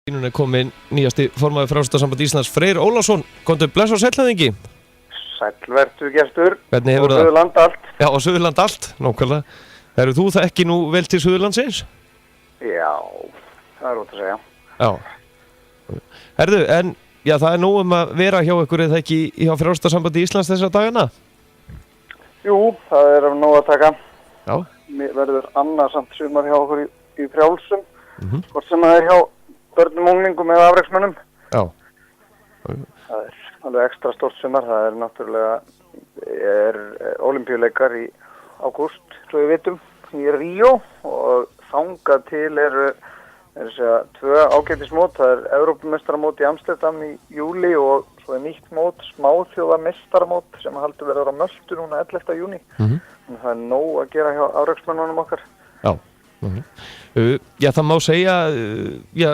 Núna komin nýjasti formaður Frjálslynda Íslands, Freyr Ólafsson. Komdu bless á sællendingi. Sælvertu gestur. Hvernig hefur það? Suðurland allt. Já, og Suðurland allt, nákvæmlega. Eru þú það ekki nú vel til Suðurlandsins? Já, það ótt að segja. Já. Herðu, en já, það nú að vera hjá ykkur eða ekki hjá Frjálslynda Íslands þessa dagana? Jú, það nú að taka. Já. Mér verður annarsamt sumar hjá okkur í Frjálsum. Hvort sem það hjá börnum, unglingum eða afreksmönnum. Já. Það alveg ekstra stórt sumar. Það náttúrulega ólympíuleikar í ágúst, svo við vitum, í Ríó og þangað til eru tvö ágætismót. Það Evrópumeistaramót í Amsterdam í júli og svo nýtt mót, smáþjóðameistaramót sem haldur verður á Möltu núna 11. júní. Þannig það nóg að gera hjá afreksmönnunum okkar. Já. Já, það má segja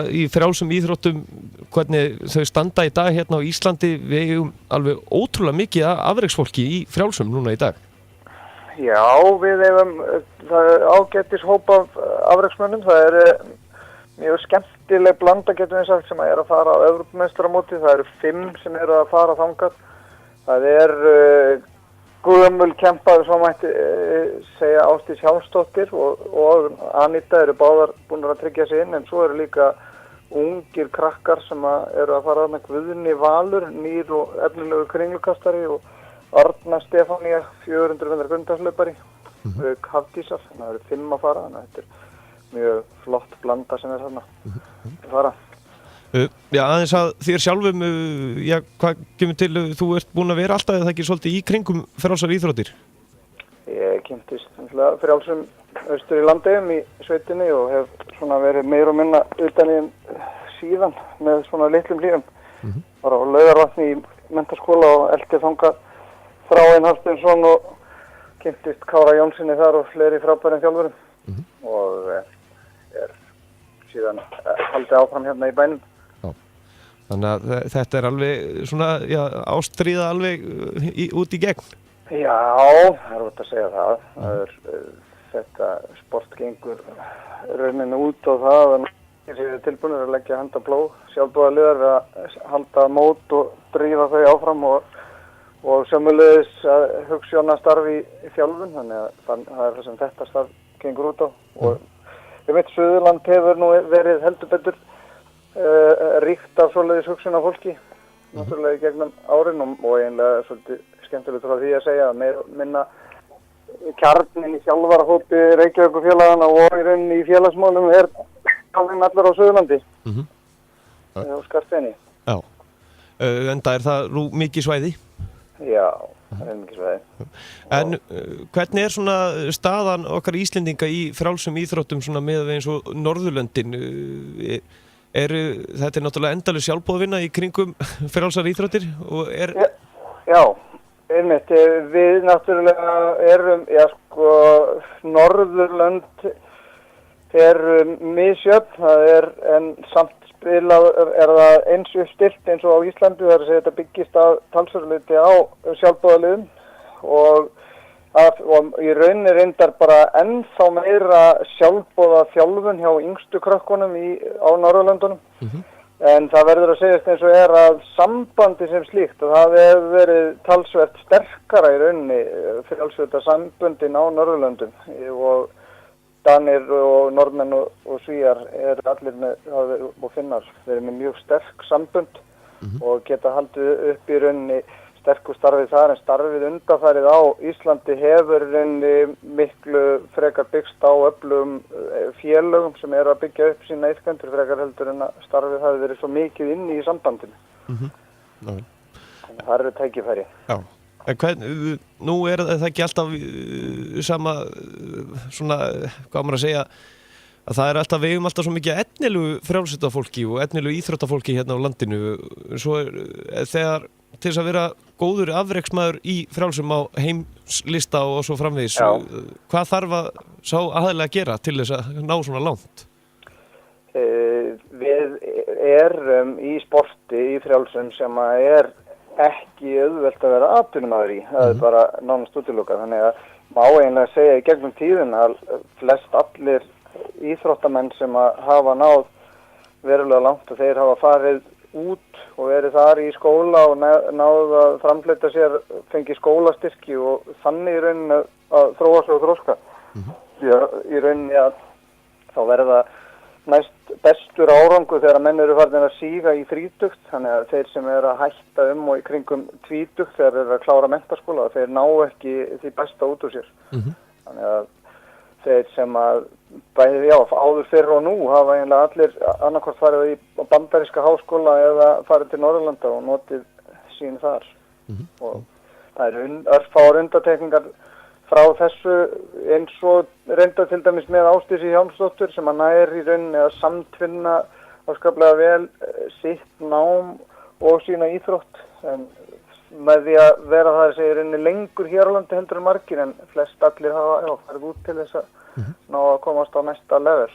í frjálsum íþróttum hvernig þau standa í dag hérna á Íslandi. Við eigum alveg ótrúlega mikið afreksfólki í frjálsum núna í dag. Já, við eigum ágætis hóp af afreksmönnum. Það mjög skemmtileg blanda, getum við sagt, sem að fara á Evrópumeistaramóti. Það eru 5 sem eru að fara þangað. Það gömul kempaður, svo mætti segja, Ásdís Hjálmsdóttir og Anita eru báðar búin að tryggja sig inn, en svo eru líka ungir krakkar sem eru að fara með Guðni Valur, nýr og efnilegu kringlukastari, og Arna Stefánía, 400 metra gundarslaupari, Hafdísar. Þannig að það eru 5 að fara, þannig að þetta mjög flott blanda sem þarna að fara. Já, aðeins að þér sjálfum, já, hvað kemur til, þú ert búin að vera alltaf eða ekki svolítið í kringum frjálsar íþróttir? Ég kynntist frjálsum austur í Landeyjum í sveitinni og hef svona verið meir og minna utan í síðan með svona litlum hlýjum. Var á Laugarvatni í menntaskóla og elti þangað Þráinn Hafsteinsson og kynntist Kára Jónssoni þar og fleiri frábærum þjálfurum og síðan haldið áfram hérna í bænum. Þannig að þetta alveg svona, já, ástríða alveg út í gegn. Já, það ótt að segja það. Þetta sport gengur rauninu út á það að þeir eru tilbúinir að leggja handa plóg. Sjálfboðaliðar að halda mót og drífa þau áfram og sömuleiðis að hugsjónastarf í þjálfun. Þannig að það það sem þetta starf gengur út á. Og ég veit, Suðurland hefur nú verið heldur betur ríkt af svoleiðis hugsun af fólki náttúrulega í gegnum árin og eiginlega svolítið skemmtilegt frá því að segja að minna kjarnin í þjálfarahópi Reykjavíkurfélagana og í rauninni í félagsmálum alveg allar á Suðurlandi og Skarsteini. Já, enda það nú mikið svæði? Já, það mikið svæði. En hvernig svona staðan okkar Íslendinga í frjálsum íþróttum svona með eins og Norðurlöndin? Þetta náttúrulega endalaus sjálfboðavinna í kringum frjálsar íþróttir og Já, einmitt, við náttúrulega erum, Norðurlönd misjöfn, en samt spilað það eins uppstilt eins og á Íslandi, það að segja þetta byggist að talsverðuleyti á sjálfboðaliðum og í rauninni reyndar bara ennþá meira sjálfboða þjálfun hjá yngstu krökkunum á Norðurlöndunum. En það verður að segjast eins og að sambandi sem slíkt, og það hefur verið talsvert sterkara í rauninni frjálsvita samböndin á Norðurlöndum og Danir og Norðmenn og Svíar allir og Finnar verið með mjög sterk sambönd og geta haldið upp í rauninni sterku starfið þar, en starfið undanfarið á Íslandi hefur miklu frekar byggst á öflugum félögum sem eru að byggja upp sína iðkendur frekar heldur en að starfið hafi verið svo mikið inni í sambandinu. Þannig að það eru tækifæri. Já, en nú það ekki alltaf sama svona, hvað maður að segja, að það alltaf, við eigum alltaf svo mikið etnilegu frjálsítafólki og etnilegu íþróttafólki hérna á landinu. Svo þegar til þess að vera góður afreksmaður í frjálsum á heimslista og svo framvegis, hvað þarf að sá aðeinslega að gera til þess að ná svona langt? Við erum í sporti í frjálsum sem ekki auðvelt að vera atvinnumaður í. Það bara nánast útilokað. Þannig að má eiginlega segja í gegnum tíðina að flest allir íþróttamenn sem hafa náð verulega langt og þeir hafa farið út og verið þar í skóla og náðu að framfleyta sér, fengi skólastyrki og þannig í rauninni að þróa sig og þroska. Því að í rauninni að þá verða næst bestur árangur þegar menn eru farin að síga í þrítugt, þannig að þeir sem eru að hætta og í kringum tvítugt þegar eru að klára menntaskóla, þeir ná ekki því besta út úr sér. Þannig að þeir sem að bæði áður fyrr og nú hafa eiginlega allir annarkvort farið í bandaríska háskóla eða farið til Norðurlanda og notið sín þar. Og það eru örfáar undantekningar frá þessu eins og reynda til dæmis með Ásdísi Hjálmsdóttur sem að nær í rauninni að samtvinna afskaplega vel sitt nám og sína íþrótt. En með því að vera það að segja rauninni lengur hér á landi heldur en margir en flest allir hafa farið út til þess að ná að komast á næsta level.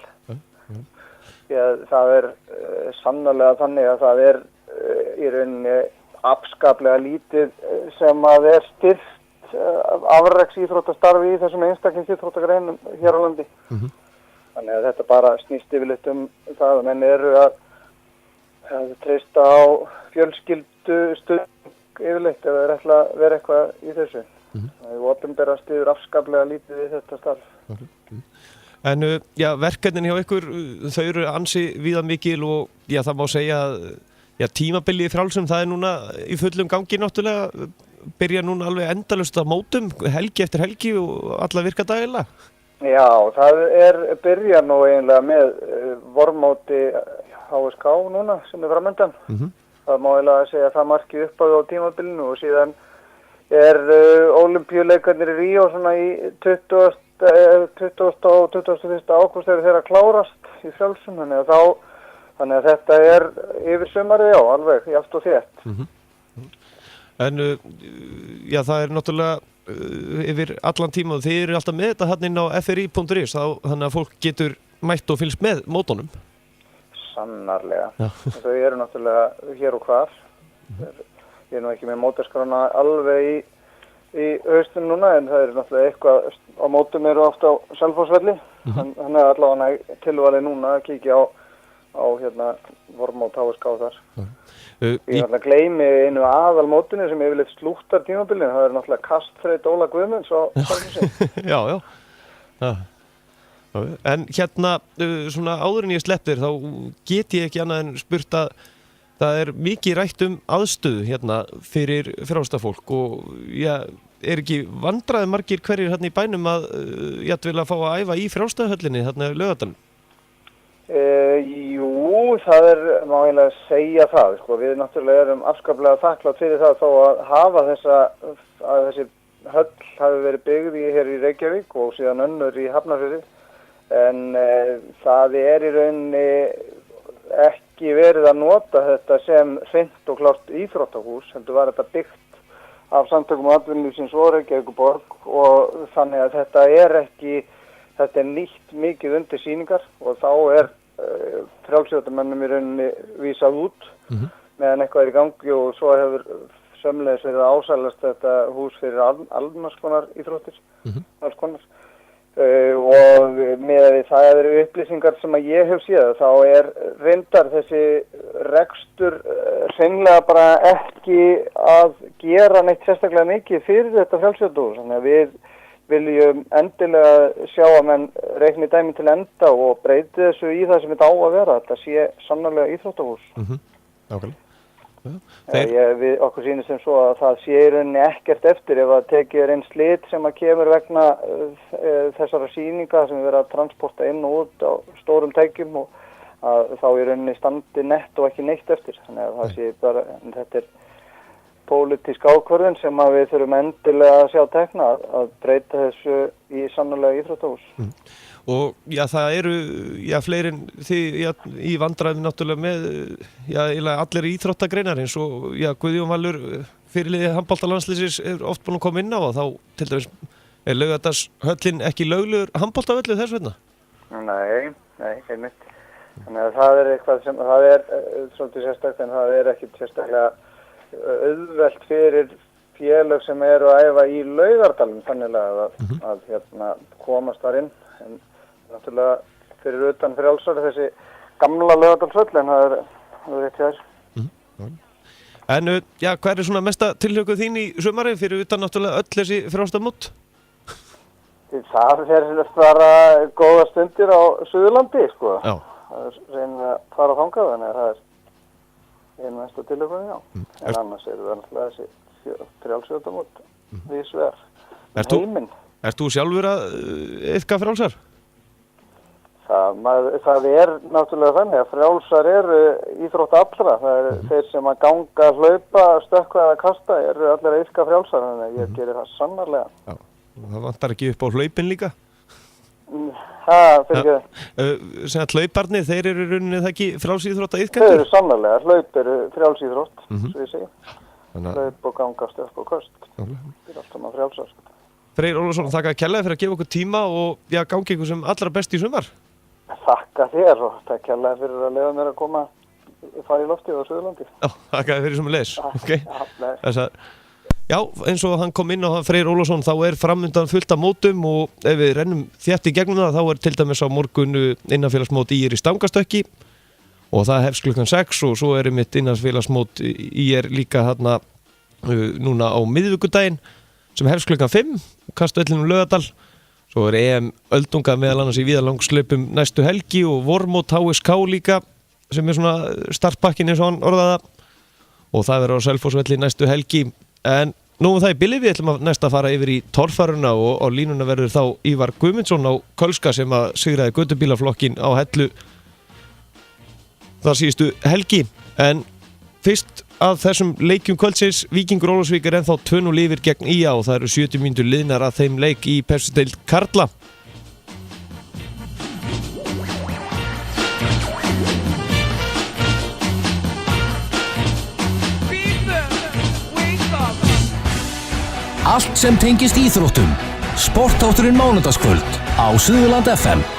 Það er sannarlega þannig að það er í rauninni afskaplega lítið sem að er styrkt afreks íþróttastarfi í þessum einstaklingsíþróttagreinum hér á landi. Þannig að þetta bara snýst yfirleitt það að menn eru að treysta á fjölskyldu stuðning yfirleitt ef þeir ætla að vera eitthvað í þessu. Það er opinbera styður afskaplega lítið við þetta starf. En verkefnin hjá ykkur, þau eru ansi víða mikil og það má segja að tímabilið í frjálsum það er núna í fullum gangi náttúrulega, byrja núna alveg endalaust á mótum, helgi eftir helgi og alla virka dagilega. Já, það byrja nú eiginlega með vormóti HSK núna sem er framöndan. Það má eiginlega segja að það marki upp á tímabilinu og síðan Ólympíuleikarnir í Ríó svona í 20. og 21. ágúst eru þeirra klárast í frjálsum, þannig að þetta er yfir sumarið, alveg, jáft og þétt. En það er náttúrulega yfir allan tíma og þið eru alltaf með þetta hann inn á fri.is þannig að fólk getur mætt og fylgst með mótunum. Sannarlega. Þau eru náttúrulega hér og hvar. Ég er nú ekki með mótaskrána alveg í haustum núna en það er náttúrulega eitthvað á mótum eru oft á Selfossvelli. Þannig að allavega tilvalið núna að kíkja á vormót HSK þar. Ég gleymi einu aðalmótinu sem yfirleitt slúttar tímabilinu, það er náttúrulega kastþreyt Óla Guðmunds á Selfossi. Já. En svona áður en ég slepp þér, þá get ég ekki annað en spurt að það er mikið rætt aðstöðu fyrir frjálstafólk og er ekki vandræði margir hverjir í bænum að vilja fá að æfa í frjálstafhöllinni Laugardalnum? Jú, það má eiginlega segja það. Við náttúrulega erum afskaplega þakklátt fyrir það þó að hafa að þessi höll hafi verið byggð hér í Reykjavík og síðan önnur í Hafnarfirði. En það er í rauninni ekki verið að nota þetta sem hreint og klárt íþróttahús, heldur var þetta byggt af samtökum atvinnulífsins og Reykjavíkurborg og þannig að þetta er nýtt mikið undir sýningar og þá er frjálsíþróttamönnum í rauninni vísað út meðan eitthvað er í gangi og svo hefur sömuleiðis verið að ásælast þetta hús fyrir alls konar íþróttir, alls konar. Og með það eru upplýsingar sem að ég hef séð þá er reyndar þessi rekstur hreinlega bara ekki að gera neitt sérstaklega mikið fyrir þetta frjálsíþróttahús, þannig að við viljum endilega sjá að menn reikni dæmi til enda og breyti þessu í það sem þetta á að vera. Þetta sé sannarlega íþróttahús. Okkur sýnist sem svo að það sé í rauninni ekkert eftir ef að tekið er einn slit sem að kemur vegna þessara sýninga sem við verðum að transporta inn og út á stórum tækjum og að þá í rauninni standi nett og ekki neitt eftir. Þannig að það sé bara, þetta er pólitísk ákvörðun sem að við þurfum endilega að sjá tekna að breyta þessu í sannarlega íþróttahús. Og það eru fleiri en þið í vandræðum náttúrulega með allir íþróttagreinar eins og Guðjón Valur fyrirliði handboltalandsliðsins er oft búin að koma inn á og þá til dæmis er Laugardalshöllin ekki löglegur handboltavöllur þess vegna? Nei, einmitt. Þannig að það er eitthvað sem það er svolítið sérstakt en það er ekkit sérstaklega auðvelt fyrir félög sem eru að æfa í Laugardalnum þannig að komast þar inn en náttúrulega fyrir utan frjálsar þessi gamla Laugardalsvöll en það er rétt hér. En já, hver svona mesta tilhlökkuð þín í sumari fyrir utan náttúrulega öll þessi frjálstamót? Það bara góða stundir á Suðurlandi, sko. Já. Það reynir að fara að þangað, þannig að það einu mesta tilhlökkuð, já. En annars það náttúrulega þessi frjálstamót vísvegar. Heiminn. Ert þú sjálfur að iðka frjálsar? Það er náttúrulega þannig að frjálsar eru íþrótt allra. Það þeir sem að ganga, hlaupa, stökkva eða kasta eru allir að iðka frjálsar, þannig að ég gerir það sannarlega. Já, það vantar ekki upp á hlaupin líka? Fyrir ekki. Sem að hlauparnir, þeir eru rauninni það ekki frjálsíþrótt að iðkendur? Þeir eru sannarlega, hlaup eru frjálsíþrótt, svo ég segi. Hlaup og ganga, stökkva og köst. Það er allt saman frjálsar. Freyr Ólafsson, þakka kærlega fyrir að gefa okkur tíma og já, gangi ykkur sem allra best í sumar. Þakka þér og þakka kærlega fyrir að leyfa mér að fara í loftið á Suðurlandi. Já, þakka þér fyrir sem leis. Okay. Já, eins og hann kom inn á Freyr Ólafsson, þá er framundan fullt af mótum og ef við rennum þétt í gegnum það, þá er til dæmis á morgun innanfélagsmót í Stangastökki og það hefst klukkan 6 og svo er einmitt innanfélagsmót í líka þarna núna á miðvikudaginn sem hefst klukkan 5, Kastvellinum Laugardal. Svo er EM öldunga meðal annars í víðalangslaupum næstu helgi og vormót HSK líka sem er svona startpakkin eins og hann orðaða og það verður á Selfossvelli næstu helgi. En nú það í bili, við ætlum að næsta fara yfir í torfæruna og á línuna verður þá Ívar Guðmundsson á Kölska sem að sigraði götubílaflokkin á Hellu þar síðustu helgi. En fyrst að þessum leikjum kvöldsins, Víkingur Ólafsvík er ennþá 2-0 yfir gegn IA og það eru 70 mínútur liðnar að þeim leik í Pepsideild karla. Allt sem tengist íþróttum. Sportátturinn mánudagskvöld á Suðurland FM.